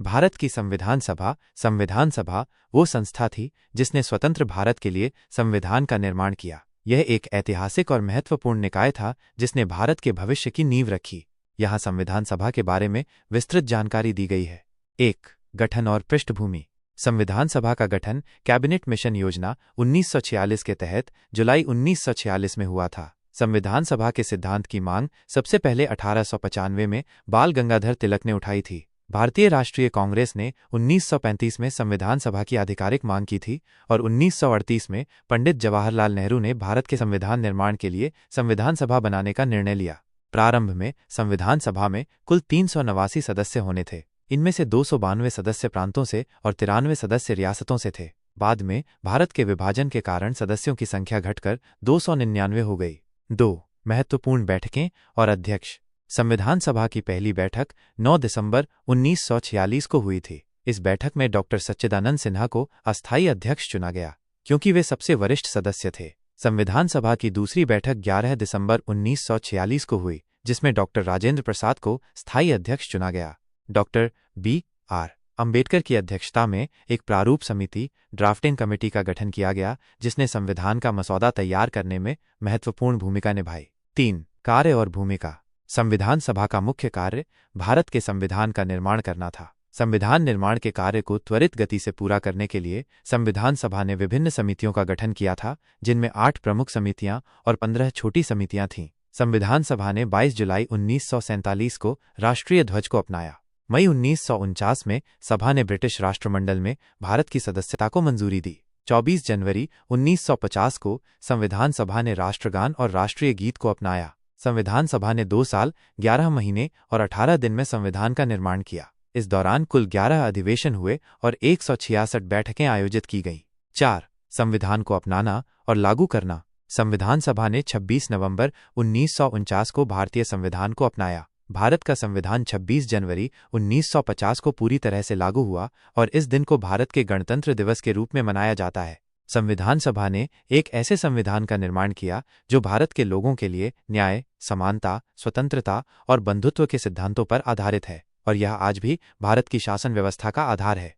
भारत की संविधान सभा वो संस्था थी जिसने स्वतंत्र भारत के लिए संविधान का निर्माण किया। यह एक ऐतिहासिक और महत्वपूर्ण निकाय था जिसने भारत के भविष्य की नींव रखी। यहाँ संविधान सभा के बारे में विस्तृत जानकारी दी गई है। 1. गठन और पृष्ठभूमि। संविधान सभा का गठन कैबिनेट मिशन योजना 1946 के तहत जुलाई 1946 में हुआ था। संविधान सभा के सिद्धांत की मांग सबसे पहले 1895 में बाल गंगाधर तिलक ने उठाई थी। भारतीय राष्ट्रीय कांग्रेस ने 1935 में संविधान सभा की आधिकारिक मांग की थी और 1938 में पंडित जवाहरलाल नेहरू ने भारत के संविधान निर्माण के लिए संविधान सभा बनाने का निर्णय लिया। प्रारंभ में संविधान सभा में कुल 389 सदस्य होने थे। इनमें से 292 सदस्य प्रांतों से और 93 सदस्य रियासतों से थे। बाद में भारत के विभाजन के कारण सदस्यों की संख्या घटकर 299 हो गई। 2. महत्वपूर्ण बैठकें और अध्यक्ष। संविधान सभा की पहली बैठक 9 दिसंबर 1946 को हुई थी। इस बैठक में डॉक्टर सच्चिदानंद सिन्हा को अस्थायी अध्यक्ष चुना गया क्योंकि वे सबसे वरिष्ठ सदस्य थे। संविधान सभा की दूसरी बैठक 11 दिसंबर 1946 को हुई जिसमें डॉक्टर राजेंद्र प्रसाद को स्थायी अध्यक्ष चुना गया। Doctor B.R. अंबेडकर की अध्यक्षता में एक प्रारूप समिति ड्राफ्टिंग कमेटी का गठन किया गया जिसने संविधान का मसौदा तैयार करने में महत्वपूर्ण भूमिका निभाई। 3. कार्य और भूमिका। संविधान सभा का मुख्य कार्य भारत के संविधान का निर्माण करना था। संविधान निर्माण के कार्य को त्वरित गति से पूरा करने के लिए संविधान सभा ने विभिन्न समितियों का गठन किया था जिनमें 8 प्रमुख समितियां और 15 छोटी समितियां थीं। संविधान सभा ने 22 जुलाई 1947 को राष्ट्रीय ध्वज को अपनाया। मई 1949 में सभा ने ब्रिटिश राष्ट्रमंडल में भारत की सदस्यता को मंजूरी दी। 24 जनवरी 1950 को संविधान सभा ने राष्ट्रगान और राष्ट्रीय गीत को अपनाया। संविधान सभा ने 2 साल 11 महीने और 18 दिन में संविधान का निर्माण किया। इस दौरान कुल 11 अधिवेशन हुए और 166 बैठकें आयोजित की गईं। 4. संविधान को अपनाना और लागू करना। संविधान सभा ने 26 नवंबर 1949 को भारतीय संविधान को अपनाया। भारत का संविधान 26 जनवरी 1950 को पूरी तरह से लागू हुआ और इस दिन को भारत के गणतंत्र दिवस के रूप में मनाया जाता है। संविधान सभा ने एक ऐसे संविधान का निर्माण किया जो भारत के लोगों के लिए न्याय, समानता, स्वतंत्रता और बंधुत्व के सिद्धांतों पर आधारित है और यह आज भी भारत की शासन व्यवस्था का आधार है।